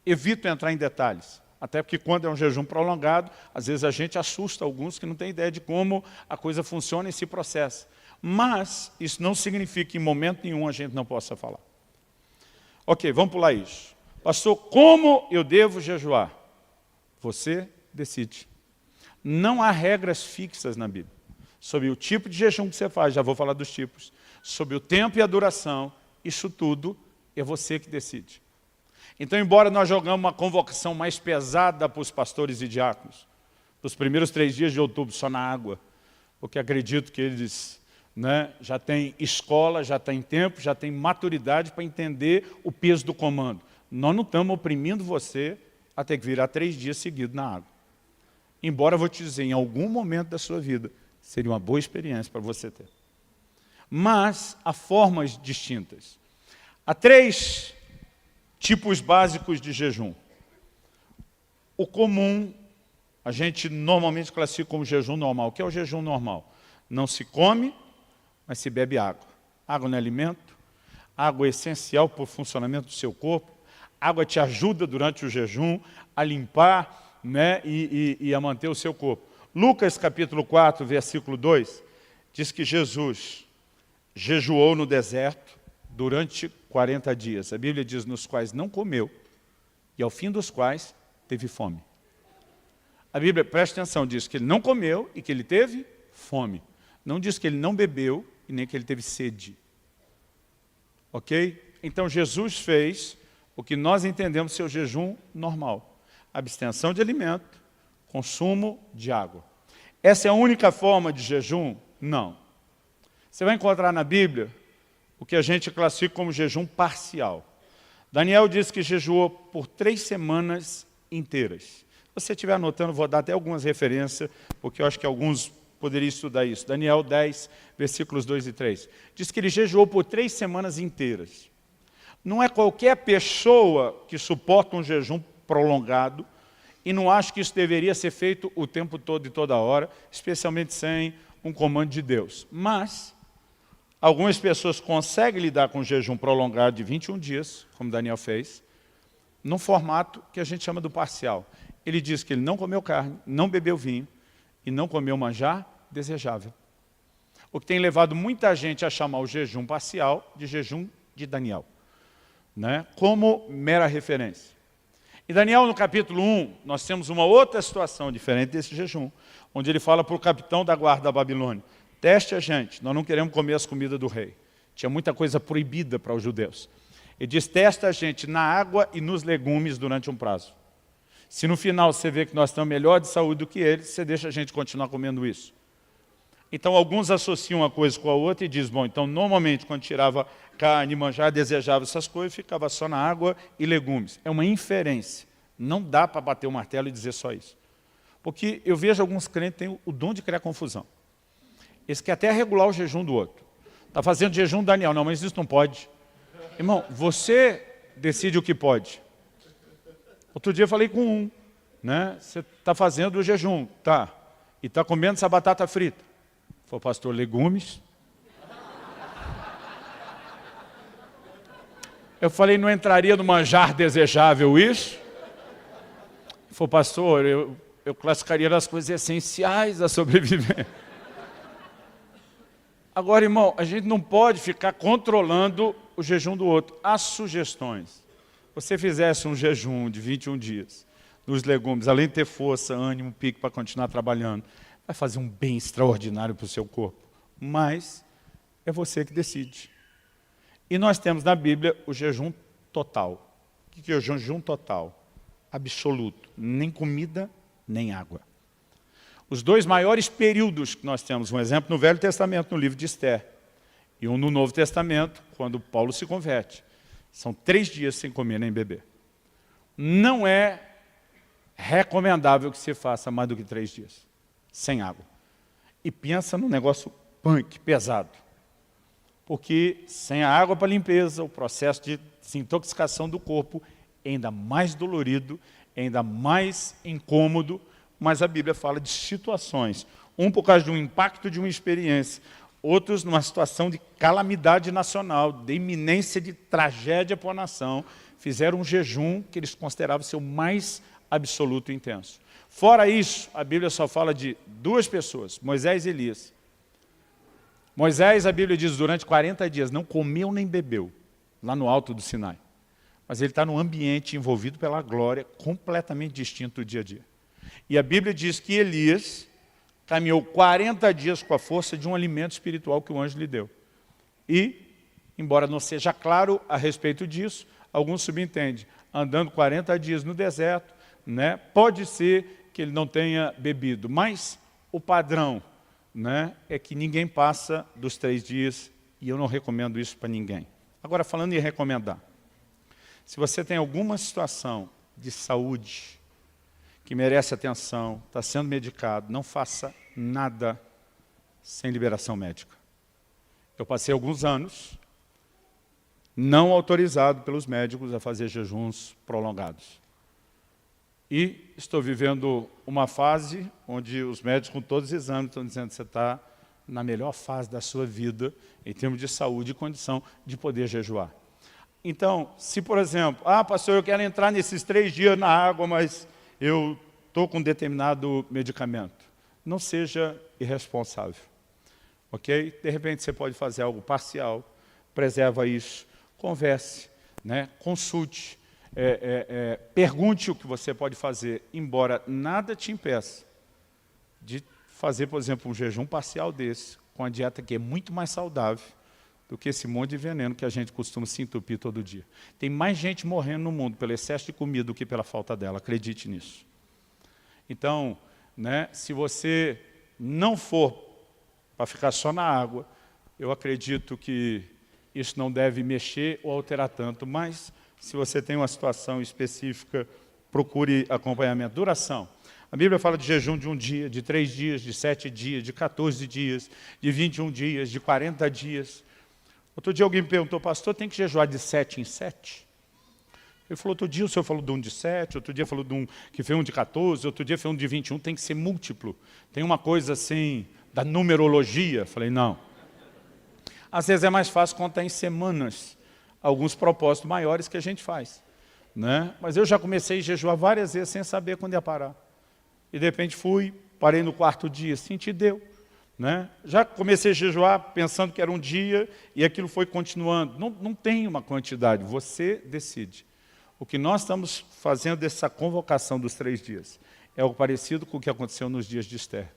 Evito entrar em detalhes. Até porque quando é um jejum prolongado, às vezes a gente assusta alguns que não têm ideia de como a coisa funciona e se processa. Mas isso não significa que em momento nenhum a gente não possa falar. Ok, vamos pular isso. Pastor, como eu devo jejuar? Você decide. Não há regras fixas na Bíblia. Sobre o tipo de jejum que você faz, já vou falar dos tipos. Sobre o tempo e a duração, isso tudo é você que decide. Então, embora nós jogamos uma convocação mais pesada para os pastores e diáconos, nos primeiros 3 dias de outubro, só na água, porque acredito que eles já têm escola, já têm tempo, já têm maturidade para entender o peso do comando. Nós não estamos oprimindo você a ter que virar 3 dias seguidos na água. Embora eu vou te dizer, em algum momento da sua vida, seria uma boa experiência para você ter. Mas há formas distintas. Há 3 tipos básicos de jejum. O comum, a gente normalmente classifica como jejum normal. O que é o jejum normal? Não se come, mas se bebe água. Água não é alimento, água é essencial para o funcionamento do seu corpo, água te ajuda durante o jejum a limpar, né, e a manter o seu corpo. Lucas capítulo 4, versículo 2, diz que Jesus jejuou no deserto durante 40 dias. A Bíblia diz nos quais não comeu e ao fim dos quais teve fome. A Bíblia, preste atenção, diz que ele não comeu e que ele teve fome. Não diz que ele não bebeu e nem que ele teve sede. Ok? Então Jesus fez o que nós entendemos ser o jejum normal. Abstenção de alimento, consumo de água. Essa é a única forma de jejum? Não. Você vai encontrar na Bíblia o que a gente classifica como jejum parcial. Daniel diz que jejuou por 3 semanas inteiras. Se você estiver anotando, vou dar até algumas referências, porque eu acho que alguns poderiam estudar isso. Daniel 10, versículos 2 e 3. Diz que ele jejuou por 3 semanas inteiras. Não é qualquer pessoa que suporta um jejum prolongado e não acha que isso deveria ser feito o tempo todo e toda hora, especialmente sem um comando de Deus. Mas algumas pessoas conseguem lidar com um jejum prolongado de 21 dias, como Daniel fez, num formato que a gente chama do parcial. Ele diz que ele não comeu carne, não bebeu vinho e não comeu manjar desejável. O que tem levado muita gente a chamar o jejum parcial de jejum de Daniel, né, como mera referência. Em Daniel, no capítulo 1, nós temos uma outra situação diferente desse jejum, onde ele fala para o capitão da guarda da Babilônia: teste a gente, nós não queremos comer as comidas do rei. Tinha muita coisa proibida para os judeus. Ele diz: testa a gente na água e nos legumes durante um prazo. Se no final você vê que nós estamos melhor de saúde do que eles, você deixa a gente continuar comendo isso. Então alguns associam uma coisa com a outra e dizem: bom, então normalmente quando tirava carne, manjar, desejava essas coisas, ficava só na água e legumes. É uma inferência. Não dá para bater o martelo e dizer só isso. Porque eu vejo alguns crentes que têm o dom de criar confusão. Eles querem até regular o jejum do outro. Está fazendo jejum Daniel. Não, mas isso não pode. Irmão, você decide o que pode. Outro dia eu falei com um, né? Você está fazendo o jejum, tá? E está comendo essa batata frita. Falei: pastor, legumes. Eu falei: não entraria no manjar desejável isso? Falei: pastor, eu classificaria as coisas essenciais da sobrevivência. Agora, irmão, a gente não pode ficar controlando o jejum do outro. Há sugestões. Se você fizesse um jejum de 21 dias nos legumes, além de ter força, ânimo, pique para continuar trabalhando, vai fazer um bem extraordinário para o seu corpo. Mas é você que decide. E nós temos na Bíblia o jejum total. O que é o jejum total? Absoluto. Nem comida, nem água. Os 2 maiores períodos que nós temos, um exemplo no Velho Testamento, no livro de Esther, e um no Novo Testamento, quando Paulo se converte. São 3 dias sem comer nem beber. Não é recomendável que se faça mais do que 3 dias, sem água. E pensa num negócio punk, pesado. Porque sem a água para limpeza, o processo de desintoxicação do corpo é ainda mais dolorido, é ainda mais incômodo, mas a Bíblia fala de situações. Um por causa de um impacto de uma experiência, outros numa situação de calamidade nacional, de iminência de tragédia para a nação, fizeram um jejum que eles consideravam ser o mais absoluto e intenso. Fora isso, a Bíblia só fala de 2 pessoas, Moisés e Elias. Moisés, a Bíblia diz, durante 40 dias, não comeu nem bebeu, lá no alto do Sinai. Mas ele está num ambiente envolvido pela glória, completamente distinto do dia a dia. E a Bíblia diz que Elias caminhou 40 dias com a força de um alimento espiritual que o anjo lhe deu. E, embora não seja claro a respeito disso, alguns subentendem, andando 40 dias no deserto, né, pode ser que ele não tenha bebido, mas o padrão, né, é que ninguém passa dos 3 dias, e eu não recomendo isso para ninguém. Agora, falando em recomendar, se você tem alguma situação de saúde que merece atenção, está sendo medicado, não faça nada sem liberação médica. Eu passei alguns anos não autorizado pelos médicos a fazer jejuns prolongados. E estou vivendo uma fase onde os médicos, com todos os exames, estão dizendo que você está na melhor fase da sua vida, em termos de saúde e condição de poder jejuar. Então, se, por exemplo, pastor, eu quero entrar nesses 3 dias na água, mas eu estou com determinado medicamento. Não seja irresponsável, ok? De repente você pode fazer algo parcial, preserva isso, converse, né? Consulte, pergunte o que você pode fazer, embora nada te impeça de fazer, por exemplo, um jejum parcial desse, com a dieta que é muito mais saudável do que esse monte de veneno que a gente costuma se entupir todo dia. Tem mais gente morrendo no mundo pelo excesso de comida do que pela falta dela, acredite nisso. Então, né, se você não for para ficar só na água, eu acredito que isso não deve mexer ou alterar tanto, mas se você tem uma situação específica, procure acompanhamento. Duração. A Bíblia fala de jejum de 1 dia, de 3 dias, de 7 dias, de 14 dias, de 21 dias, de 40 dias. Outro dia alguém me perguntou, pastor, tem que jejuar de 7 em 7? Ele falou, outro dia o senhor falou de um de 7, outro dia falou de um que fez um de 14, outro dia fez um de 21, tem que ser múltiplo. Tem uma coisa assim, da numerologia. Falei, não. Às vezes é mais fácil contar em semanas alguns propósitos maiores que a gente faz, né? Mas eu já comecei a jejuar várias vezes sem saber quando ia parar. E de repente parei no 4º dia, senti deu. Né? Já comecei a jejuar pensando que era um dia e aquilo foi continuando. Não tem uma quantidade, você decide. O que nós estamos fazendo dessa convocação dos 3 dias é algo parecido com o que aconteceu nos dias de Esther.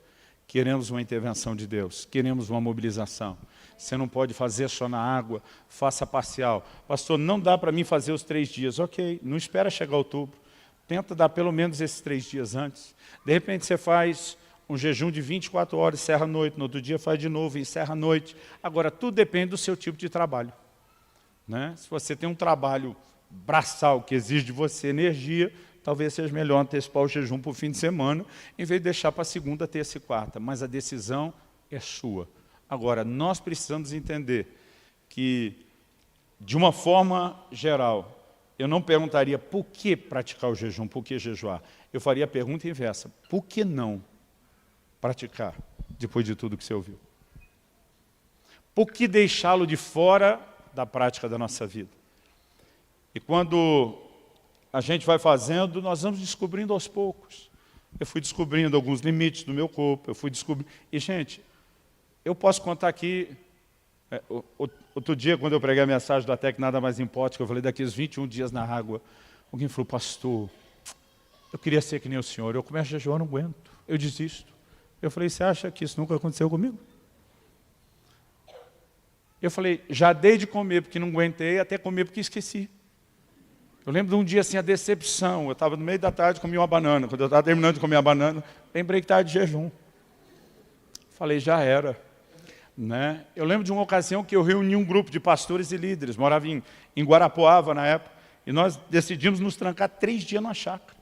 Queremos uma intervenção de Deus, queremos uma mobilização. Você não pode fazer só na água, faça parcial. Pastor, não dá para mim fazer os 3 dias. Ok, não espera chegar outubro. Tenta dar pelo menos esses 3 dias antes. De repente você faz um jejum de 24 horas, encerra à noite, no outro dia faz de novo, encerra à noite. Agora, tudo depende do seu tipo de trabalho. Né? Se você tem um trabalho braçal que exige de você energia, talvez seja melhor antecipar o jejum para o fim de semana, em vez de deixar para segunda, terça e quarta. Mas a decisão é sua. Agora, nós precisamos entender que, de uma forma geral, eu não perguntaria por que praticar o jejum, por que jejuar. Eu faria a pergunta inversa, por que não praticar, depois de tudo que você ouviu? Por que deixá-lo de fora da prática da nossa vida? E quando a gente vai fazendo, nós vamos descobrindo aos poucos. Eu fui descobrindo alguns limites do meu corpo, eu fui descobrindo... E, gente, eu posso contar aqui... Outro dia, quando eu preguei a mensagem do Até que Nada Mais Importa, que eu falei daqueles 21 dias na água, alguém falou, pastor, eu queria ser que nem o senhor, eu começo a jejuar, não aguento, eu desisto. Eu falei, você acha que isso nunca aconteceu comigo? Eu falei, já dei de comer porque não aguentei, até comer porque esqueci. Eu lembro de um dia assim, a decepção, eu estava no meio da tarde, comi uma banana. Quando eu estava terminando de comer a banana, lembrei que estava de jejum. Falei, já era. Né? Eu lembro de uma ocasião que eu reuni um grupo de pastores e líderes, morava em Guarapuava na época, e nós decidimos nos trancar 3 dias na chácara.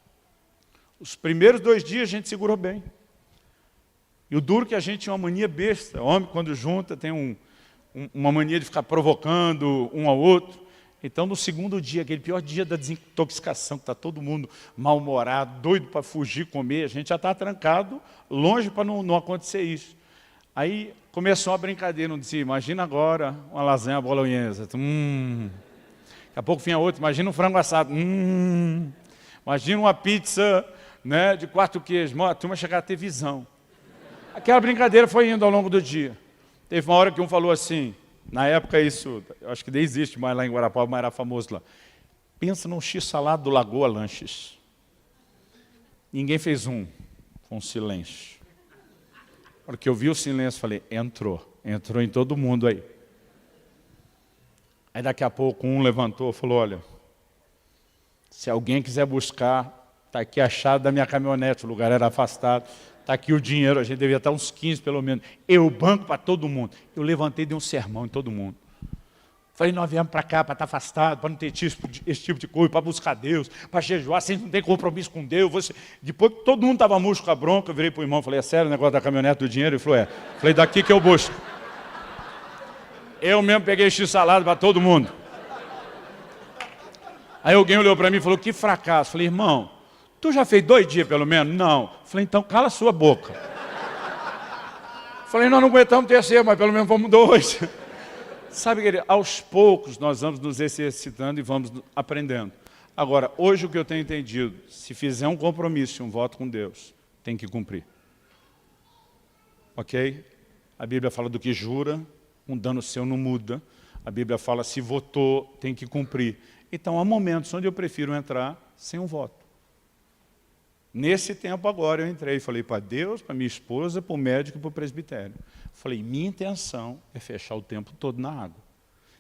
Os primeiros 2 dias a gente segurou bem. E o duro é que a gente tinha uma mania besta. O homem, quando junta, tem uma mania de ficar provocando um ao outro. Então, no segundo dia, aquele pior dia da desintoxicação, que está todo mundo mal-humorado, doido para fugir, comer, a gente já está trancado, longe para não acontecer isso. Aí começou a brincadeira, não dizia, imagina agora uma lasanha bolonhesa. Daqui a pouco vinha outro, imagina um frango assado. Imagina uma pizza, né, de 4 queijos. A turma chegava a ter visão. Aquela brincadeira foi indo ao longo do dia. Teve uma hora que um falou assim, na época isso, eu acho que nem existe mais lá em Guarapuava, mas era famoso lá. Pensa num x-salado do Lagoa Lanches. Ninguém fez foi um silêncio. Na hora que eu vi o silêncio, falei, entrou em todo mundo aí. Aí daqui a pouco um levantou e falou, olha, se alguém quiser buscar, está aqui a chave da minha caminhonete, o lugar era afastado, está aqui o dinheiro, a gente devia estar uns 15 pelo menos. Eu banco para todo mundo. Eu levantei e dei um sermão em todo mundo. Falei, nós viemos para cá para estar afastado, para não ter esse tipo de coisa, para buscar Deus, para jejuar, vocês não têm compromisso com Deus. Depois que todo mundo estava murcho com a bronca, eu virei para o irmão e falei, é sério o negócio da caminhonete do dinheiro? Ele falou, é. Falei, daqui que eu busco. Eu mesmo peguei x-salada para todo mundo. Aí alguém olhou para mim e falou, que fracasso. Falei, irmão, tu já fez 2 dias pelo menos? Não. Falei, então cala a sua boca. Falei, nós não aguentamos 3, mas pelo menos vamos 2. Sabe, querido, aos poucos nós vamos nos exercitando e vamos aprendendo. Agora, hoje o que eu tenho entendido, se fizer um compromisso, um voto com Deus, tem que cumprir. Ok? A Bíblia fala do que jura, um dano seu não muda. A Bíblia fala, se votou, tem que cumprir. Então, há momentos onde eu prefiro entrar sem um voto. Nesse tempo agora eu entrei e falei para Deus, para minha esposa, para o médico e para o presbitério. Falei, minha intenção é fechar o tempo todo na água.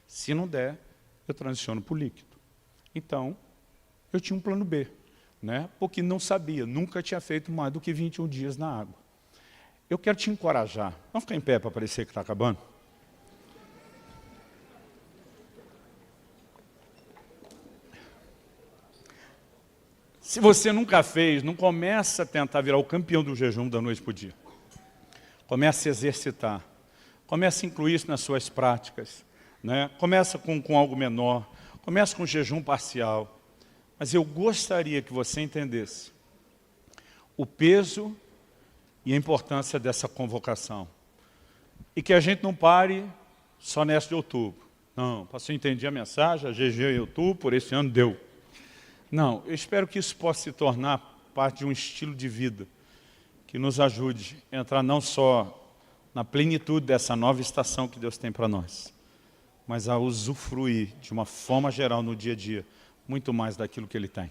Se não der, eu transiciono para o líquido. Então, eu tinha um plano B, né? Porque não sabia, nunca tinha feito mais do que 21 dias na água. Eu quero te encorajar. Vamos ficar em pé para parecer que está acabando? Se você nunca fez, não começa a tentar virar o campeão do jejum da noite para o dia. Comece a exercitar. Comece a incluir isso nas suas práticas. Né? Começa com algo menor. Comece com jejum parcial. Mas eu gostaria que você entendesse o peso e a importância dessa convocação. E que a gente não pare só nessa de outubro. Não, pastor, entendi a mensagem, a GG em outubro, por esse ano deu. Não, eu espero que isso possa se tornar parte de um estilo de vida que nos ajude a entrar não só na plenitude dessa nova estação que Deus tem para nós, mas a usufruir de uma forma geral no dia a dia, muito mais daquilo que Ele tem.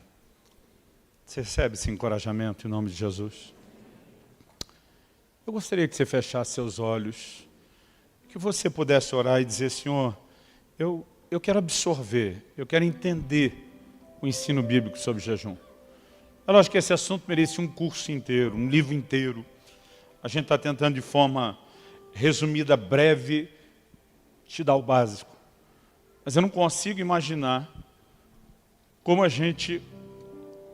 Você recebe esse encorajamento em nome de Jesus? Eu gostaria que você fechasse seus olhos, que você pudesse orar e dizer, Senhor, eu quero absorver, eu quero entender o ensino bíblico sobre jejum. É lógico que esse assunto merece um curso inteiro, um livro inteiro. A gente está tentando de forma resumida, breve, te dar o básico. Mas eu não consigo imaginar como a gente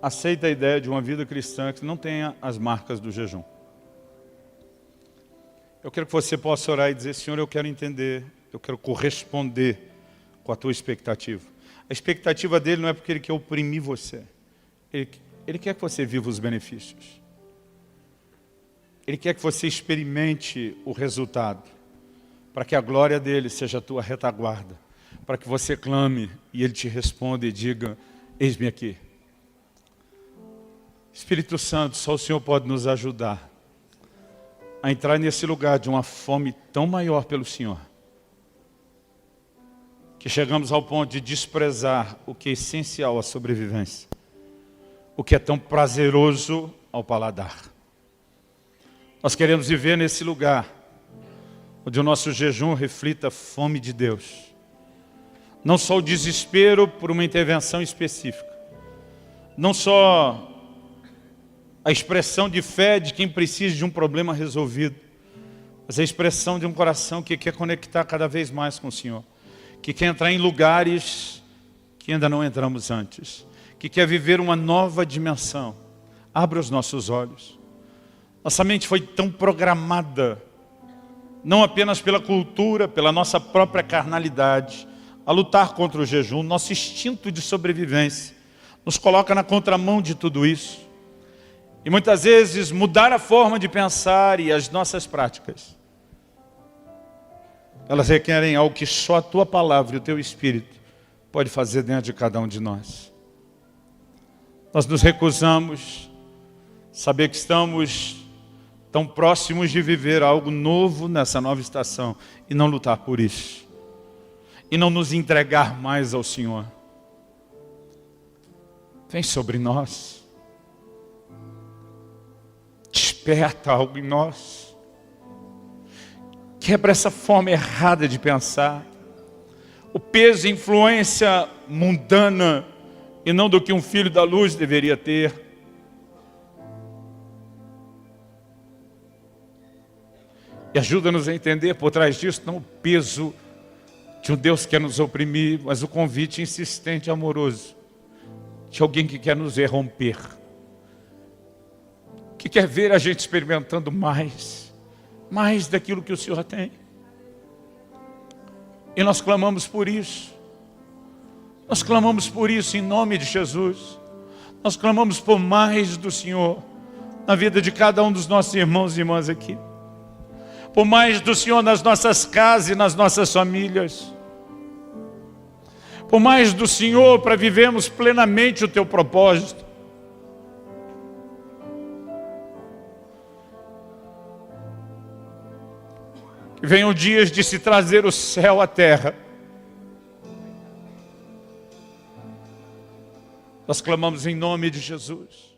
aceita a ideia de uma vida cristã que não tenha as marcas do jejum. Eu quero que você possa orar e dizer, Senhor, eu quero entender, eu quero corresponder com a tua expectativa. A expectativa dele não é porque ele quer oprimir você. Ele quer que você viva os benefícios. Ele quer que você experimente o resultado. Para que a glória dele seja a tua retaguarda. Para que você clame e ele te responda e diga, eis-me aqui. Espírito Santo, só o Senhor pode nos ajudar a entrar nesse lugar de uma fome tão maior pelo Senhor, que chegamos ao ponto de desprezar o que é essencial à sobrevivência, o que é tão prazeroso ao paladar. Nós queremos viver nesse lugar, onde o nosso jejum reflita a fome de Deus. Não só o desespero por uma intervenção específica, não só a expressão de fé de quem precisa de um problema resolvido, mas a expressão de um coração que quer conectar cada vez mais com o Senhor, que quer entrar em lugares que ainda não entramos antes, que quer viver uma nova dimensão. Abra os nossos olhos. Nossa mente foi tão programada, não apenas pela cultura, pela nossa própria carnalidade, a lutar contra o jejum. Nosso instinto de sobrevivência nos coloca na contramão de tudo isso. E muitas vezes mudar a forma de pensar e as nossas práticas, elas requerem algo que só a tua palavra e o teu Espírito pode fazer dentro de cada um de nós. Nós nos recusamos a saber que estamos tão próximos de viver algo novo nessa nova estação e não lutar por isso. E não nos entregar mais ao Senhor. Vem sobre nós. Desperta algo em nós. Quebra essa forma errada de pensar. O peso e influência mundana e não do que um filho da luz deveria ter. E ajuda-nos a entender por trás disso não o peso de um Deus que quer nos oprimir, mas o convite insistente e amoroso de alguém que quer nos romper, que quer ver a gente experimentando mais daquilo que o Senhor tem. E nós clamamos por isso. Nós clamamos por isso em nome de Jesus. Nós clamamos por mais do Senhor na vida de cada um dos nossos irmãos e irmãs aqui. Por mais do Senhor nas nossas casas e nas nossas famílias. Por mais do Senhor para vivermos plenamente o Teu propósito. Que venham dias de se trazer o céu à terra. Nós clamamos em nome de Jesus.